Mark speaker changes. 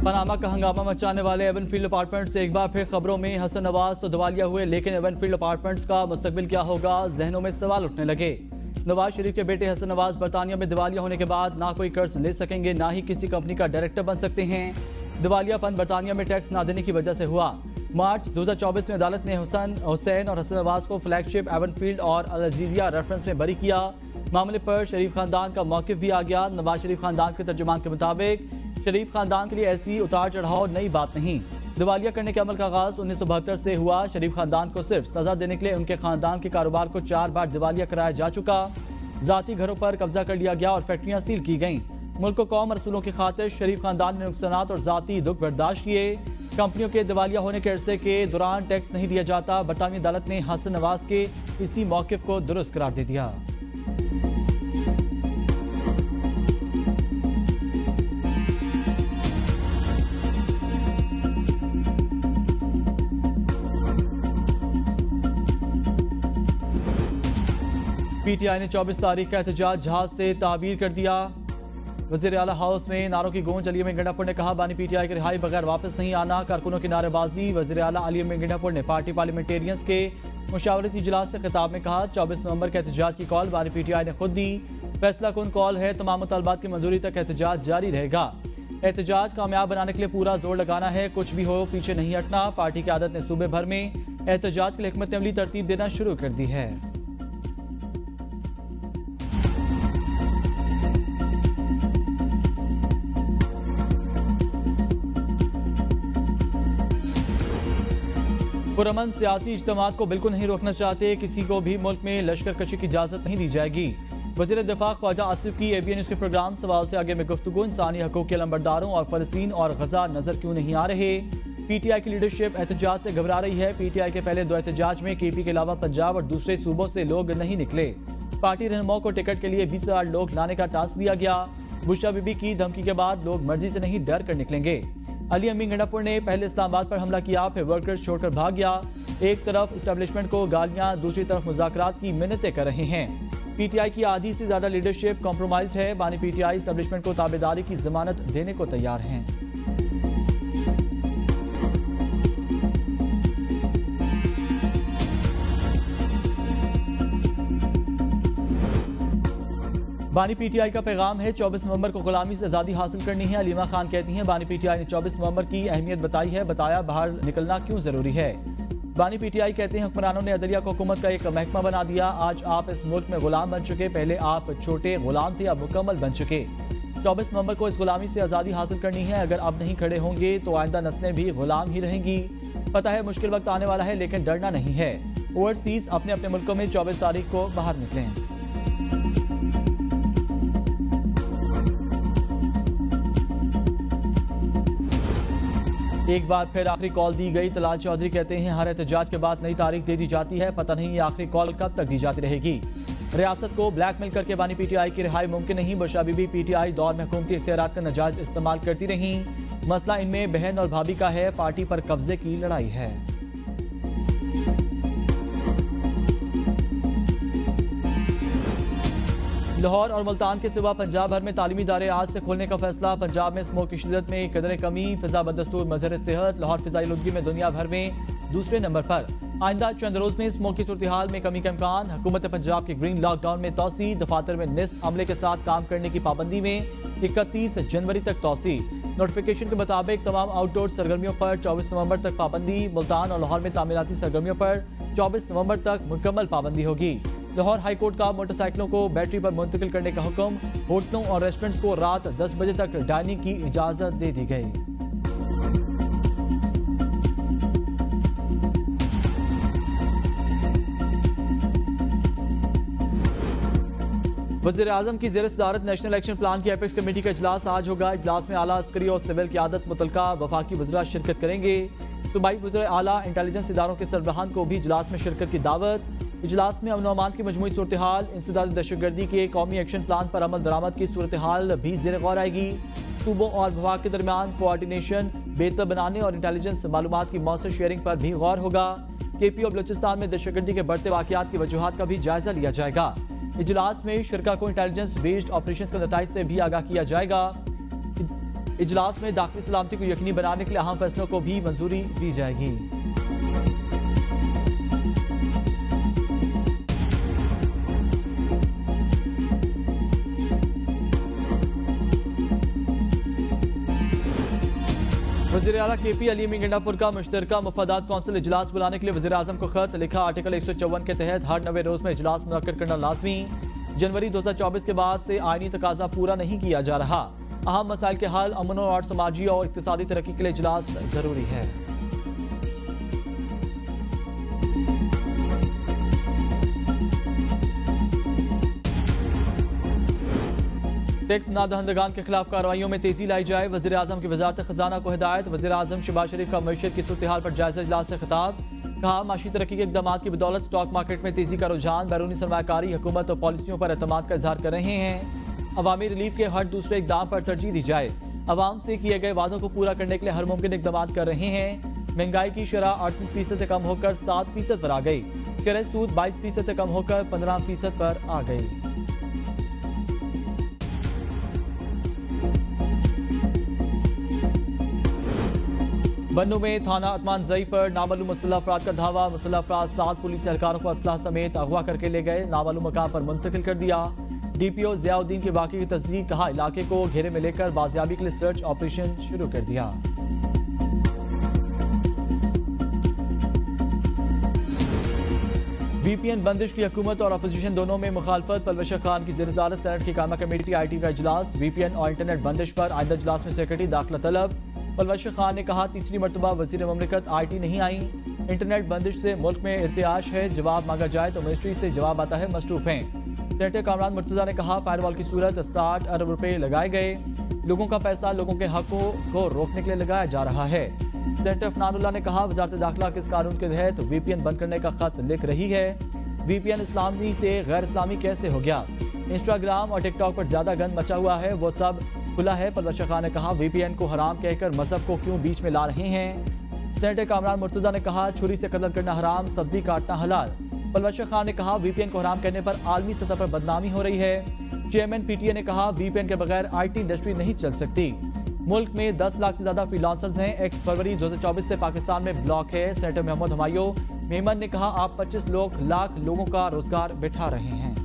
Speaker 1: Panama का हंगामा मचाने वाले एवनफील्ड अपार्टमेंट से एक बार फिर खबरों में। हसन नवाज तो दिवालिया हुए, लेकिन एवनफील्ड अपार्टमेंट्स का मुस्तकबिल क्या होगा, जहनों में सवाल उठने लगे। नवाज शरीफ के बेटे हसन नवाज बरतानिया में दिवालिया होने के बाद ना कोई कर्ज ले सकेंगे, ना ही किसी कंपनी का डायरेक्टर बन सकते हैं। दिवालियापन बरतानिया में टैक्स ना देने की वजह से हुआ। मार्च 2024 में अदालत ने हुसैन और हसन नवाज को फ्लैगशिप एवनफील्ड और अल अजीजिया रेफरेंस में बरी किया। मामले पर शरीफ खानदान का मौकिफ भी आ गया। नवाज शरीफ खानदान के तर्जुमान के मुताबिक शरीफ खानदान के लिए ऐसी उतार चढ़ाव नई बात नहीं। दिवालिया करने के अमल का आगाज 1972 से हुआ। शरीफ खानदान को सिर्फ सजा देने के लिए उनके खानदान के कारोबार को 4 बार दिवालिया कराया जा चुका। जाती घरों पर कब्जा कर लिया गया और फैक्ट्रियां सील की गईं। मुल्क को कौम और रसूलों की खातिर शरीफ खानदान ने नुकसानात और जाती दुख बर्दाश्त किए। कंपनियों के दिवालिया होने के अरसे के दौरान टैक्स नहीं दिया जाता। बरतानी अदालत ने हसन नवाज के इसी मौकिफ को दुरुस्त करार दे दिया। पीटीआई ने 24 तारीख का एहतजाज जहाज से ताबीर कर दिया। वज़ीर आला हाउस में नारों की गूंज। अली अमीन गंडापुर ने कहा, बानी पीटीआई की रिहाई बगैर वापस नहीं आना। कारकुनों की नारेबाजी। वज़ीर आला अली अमीन गंडापुर ने पार्टी पार्लियामेंटेरियंस के मुशावरती इजलास से खिताब में कहा, 24 नवंबर के एहतजाज की कॉल बानी पीटीआई ने खुद दी। फैसला कुन कॉल है। तमाम मुतालबात की मंजूरी तक एहतजाज जारी रहेगा। एहतजाज कामयाब बनाने के लिए पूरा जोर लगाना है। कुछ भी हो, पीछे नहीं हटना। पार्टी की आदत ने सूबे भर में एहतजाज के लिए हिकमत अमली तरतीब देना शुरू कर दी है। पुरअमन सियासी इज्तिमात को बिल्कुल नहीं रोकना चाहते। किसी को भी मुल्क में लश्कर कशी की इजाजत नहीं दी जाएगी। वज़ीर दिफा ख्वाजा आसिफ की ABN न्यूज़ के प्रोग्राम सवाल से आगे में गुफ्तगू। इंसानी हकूक़ के लंबरदारों और फ़लस्तीन और गजा नजर क्यों नहीं आ रहे। पीटीआई की लीडरशिप एहतजाज से घबरा रही है। पीटीआई के पहले 2 एहतजाज में KP के अलावा पंजाब और दूसरे सूबों से लोग नहीं निकले। पार्टी रहनुमाओं को टिकट के लिए 20,000 लोग लाने का टास्क दिया गया। बुशरा बीबी की धमकी के बाद लोग मर्जी से नहीं डर कर निकलेंगे। अली अमीन गंडापुर ने पहले इस्लामाबाद पर हमला किया, फिर वर्कर्स छोड़कर भाग गया। एक तरफ इस्टेब्लिशमेंट को गालियां, दूसरी तरफ मुज़ाकरात की मिन्नतें कर रहे हैं। पीटीआई की आधी से ज्यादा लीडरशिप कॉम्प्रोमाइज्ड है। बानी पीटीआई इस्टेब्लिशमेंट को ताबेदारी की जमानत देने को तैयार हैं। बानी पीटीआई का पैगाम है, 24 नवंबर को गुलामी से आज़ादी हासिल करनी है। अलीमा खान कहती हैं, बानी पीटीआई ने 24 नवंबर की अहमियत बताई है, बताया बाहर निकलना क्यों जरूरी है। बानी पीटीआई कहते हैं, हुक्मरानों ने अदलिया को हुकूमत का एक महकमा बना दिया। आज आप इस मुल्क में गुलाम बन चुके, पहले आप छोटे गुलाम थे, अब मुकम्मल बन चुके। 24 नवंबर को इस गुलामी से आज़ादी हासिल करनी है। अगर अब नहीं खड़े होंगे तो आइंदा नस्लें भी गुलाम ही रहेंगी। पता है मुश्किल वक्त आने वाला है, लेकिन डरना नहीं है। ओवरसीज अपने अपने मुल्कों में 24 तारीख को बाहर निकलें। एक बार फिर आखिरी कॉल दी गई। तलाल चौधरी कहते हैं, हर एहतजाज के बाद नई तारीख दे दी जाती है, पता नहीं ये आखिरी कॉल कब तक दी जाती रहेगी। रियासत को ब्लैकमेल करके बानी पीटीआई की रिहाई मुमकिन नहीं। बुशरा बीबी पीटीआई दौर में हुकूमती इख्तियारात का नाजायज इस्तेमाल करती रहीं। मसला इनमें बहन और भाभी का है, पार्टी पर कब्जे की लड़ाई है। लाहौर और मुल्तान के सिवा पंजाब भर में तालीमी इदारे आज से खोलने का फैसला। पंजाब में स्मोक की शिद्दत में कदर कमी, फिजा बदस्तूर मजहर सेहत। लाहौर फिजाई आलूदगी में दुनिया भर में दूसरे नंबर पर। आइंदा चंद रोज में स्मोक की सूरत हाल में कमी का इम्कान। हुकूमत पंजाब के ग्रीन लॉकडाउन में तोसी। दफातर में निस्फ अमले के साथ काम करने की पाबंदी में 31 जनवरी तक तोसी। नोटिफिकेशन के मुताबिक तमाम आउटडोर सरगर्मियों पर 24 नवंबर तक पाबंदी। मुल्तान और लाहौर में तामीराती सरगर्मियों पर 24 नवंबर तक मुकम्मल पाबंदी होगी। लाहौर हाई कोर्ट का मोटरसाइकिलों को बैटरी पर मुंतकिल करने का हुक्म। होटलों और रेस्टोरेंट्स को रात 10 बजे तक डाइनिंग की इजाजत दे दी गई। वज़ीर आज़म की ज़ेर सदारत नेशनल एक्शन प्लान की एपेक्स कमेटी का इजलास आज होगा। इजलास में आला अस्करी और सिविल क़यादत मुतलका वफाकी वज़रा शिरकत करेंगे। सूबाई वज़ीर आला इंटेलिजेंस इदारों के सरबराहान को भी इजलास में शिरकत की दावत। इजलास में अमन अमान की मजमूई सूरत हाल, इंसदाद दहशतगर्दी के कौमी एक्शन प्लान पर अमल दरामद की सूरत हाल भी ज़ेर गौर आएगी। सूबों और विभाग के दरमियान कोऑर्डिनेशन बेहतर बनाने और इंटेलिजेंस मालूमात की मौसर शेयरिंग पर भी गौर होगा। KP और बलूचिस्तान में दहशतगर्दी के बढ़ते वाक़यात की वजूहात का भी जायजा लिया जाएगा। इजलास में शिरका को इंटेलिजेंस बेस्ड ऑपरेशन के नताइज से भी आगाह किया जाएगा। इजलास में दाखिली सलामती को यकीनी बनाने के लिए अहम फैसलों को भी मंजूरी दी जाएगी। वज़ीर आला KP अलीमी गंडापुर का मुश्तरका मफादात कौंसिल इजलास बुलाने के लिए वज़ीर आज़म को खत लिखा। आर्टिकल 154 के तहत हर 90 रोज में इजलास मुनक्किद करना लाजमी। जनवरी 2024 के बाद से आईनी तकाजा पूरा नहीं किया जा रहा। अहम मसाइल के हल, अमन और समाजी और इक्तिसादी तरक्की के लिए इजलास जरूरी है। टैक्स नादहंदगान के खिलाफ कार्रवाइयों में तेजी लाई जाए। वज़ीर आज़म की वज़ारत खजाना को हिदायत। वज़ीर आज़म शहबाज शरीफ का मईशत की सूरत हाल पर जायजा इजलास से खिताब। कहा, माशी तरक्की के इक़दामात की बदौलत स्टॉक मार्केट में तेजी का रुझान। बैरूनी सरमायाकारी हुकूमत और पॉलिसियों पर एतमाद का इजहार कर रहे हैं। अवामी रिलीफ के हर दूसरे इक़दाम पर तरजीह दी जाए। अवाम से किए गए वादों को पूरा करने के लिए हर मुमकिन इक़दामात कर रहे हैं। महंगाई की शरह 38% से कम होकर 7% पर आ गई। करंट सूद 22% से कम होकर 15% पर आ गई। बन्नू में थाना अतमान जई पर नामालूम मुसल्लह अफराद का धावा। मुसल्लह अफराद 7 पुलिस एहलकारों को असलाह समेत अगवा करके ले गए, नामालूम मकाम पर मुंतकिल कर दिया। DPO ज़ियाउद्दीन के वाक़े की तस्दीक। कहा, इलाके को घेरे में लेकर बाजियाबी के लिए सर्च ऑपरेशन शुरू कर दिया। VPN बंदिश की हुकूमत और अपोजिशन दोनों में मुखालफत। पलवश खान की ज़ेर-ए-सदारत सेनेट की कायमा कमेटी IT का इजलास। VPN और इंटरनेट बंदिश पर आइंदा इजलास में सेक्रेटरी दाखिला तलब। पलवश खान ने कहा, तीसरी मरतबा वज़ीर ममलिकत IT नहीं आई। इंटरनेट बंदिश से मुल्क में इर्तियाश है। जवाब मांगा जाए तो मिनिस्ट्री से जवाब आता है, मसरूफ हैं। सेनेटर कामरान मुर्तज़ा ने कहा, फायरवॉल की सूरत 60 अरब रुपए लगाए गए। लोगों का पैसा लोगों के हकों को रोकने के लिए लगाया जा रहा है। सेनेटर फनानुल्लाह ने कहा, वजारत दाखिला किस कानून के तहत VPN बंद करने का खत लिख रही है। VPN इस्लामी से गैर इस्लामी कैसे हो गया। इंस्टाग्राम और टिकटॉक पर ज्यादा गंद मचा हुआ है, वो सब खुला है। पलवश खान ने कहा, VPN को हराम कहकर मजहब को क्यों बीच में ला रहे हैं। सेनेटर कामरान मुर्तज़ा ने कहा, छुरी से कत्ल करना हराम, सब्जी काटना हलाल। पलवश खान ने कहा, VPN को हराम कहने पर आलमी सतह पर बदनामी हो रही है। चेयरमैन PTA ने कहा, VPN के बगैर IT इंडस्ट्री नहीं चल सकती। मुल्क में 10 लाख से ज्यादा फ्रीलांसर्स हैं। 1 फरवरी 2024 से पाकिस्तान में ब्लॉक है। सेनेटर मोहम्मद हुमायूं मेमन ने कहा, आप 25 लाख लोगों का रोजगार बिठा रहे हैं।